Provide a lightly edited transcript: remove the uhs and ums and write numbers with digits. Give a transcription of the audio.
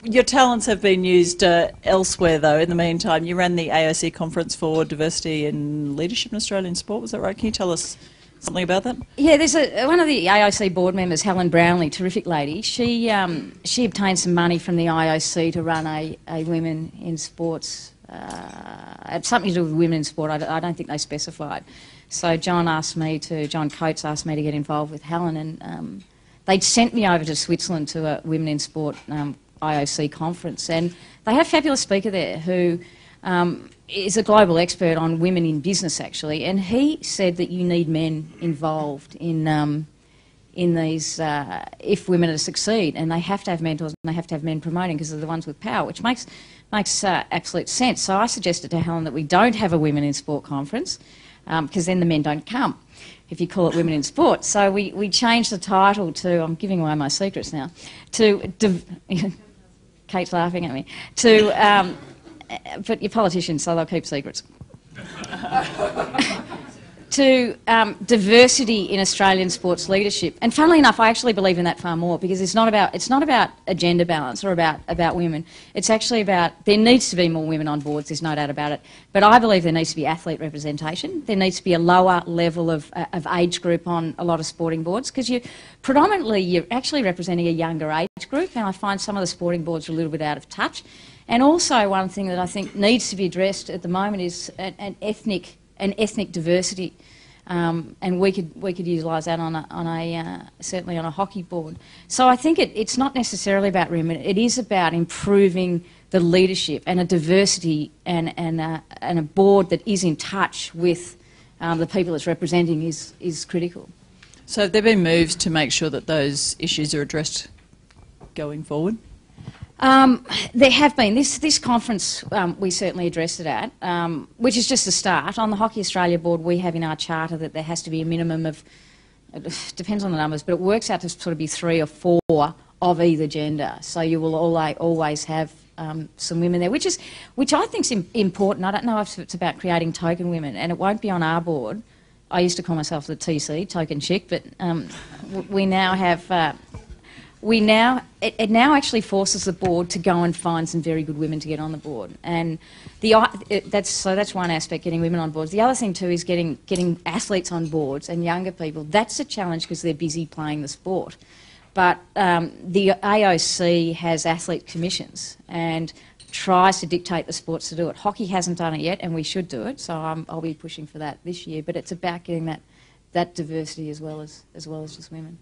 Your talents have been used elsewhere, though, in the meantime. You ran the AOC conference for diversity and leadership in Australian sport, was that right? Can you tell us something about that? Yeah, there's one of the AOC board members, Helen Brownlee, terrific lady. She obtained some money from the IOC to run a women in sports, something to do with women in sport. I don't think they specified. So John Coates asked me to get involved with Helen, and they'd sent me over to Switzerland to a women in sport IOC conference, and they had a fabulous speaker there who is a global expert on women in business, actually, and he said that you need men involved in these if women are to succeed, and they have to have mentors and they have to have men promoting because they're the ones with power, which makes absolute sense. So I suggested to Helen that we don't have a women in sport conference because then the men don't come if you call it women in sport. So we changed the title to, I'm giving away my secrets now, to Kate's laughing at me, but you're politicians, so they'll keep secrets. To diversity in Australian sports leadership, and funnily enough, I actually believe in that far more because it's not about a gender balance or about women. It's actually about there needs to be more women on boards. There's no doubt about it. But I believe there needs to be athlete representation. There needs to be a lower level of age group on a lot of sporting boards because you're actually representing a younger age group, and I find some of the sporting boards are a little bit out of touch. And also one thing that I think needs to be addressed at the moment is an ethnic diversity, and we could utilise that certainly on a hockey board. So I think it's not necessarily about women. It is about improving the leadership and a diversity and a board that is in touch with the people it's representing is critical. So have there been moves to make sure that those issues are addressed going forward? There have been. This conference, we certainly addressed it at, which is just a start. On the Hockey Australia board, we have in our charter that there has to be a minimum of, it depends on the numbers, but it works out to sort of be 3 or 4 of either gender. So you will always have some women there, which I think is important. I don't know if it's about creating token women, and it won't be on our board. I used to call myself the TC, token chick, but we now have... It now actually forces the board to go and find some very good women to get on the board, and that's one aspect, getting women on boards. The other thing too is getting athletes on boards and younger people. That's a challenge because they're busy playing the sport. But the AOC has athlete commissions and tries to dictate the sports to do it. Hockey hasn't done it yet, and we should do it. So I'll be pushing for that this year. But it's about getting that diversity as well as just women.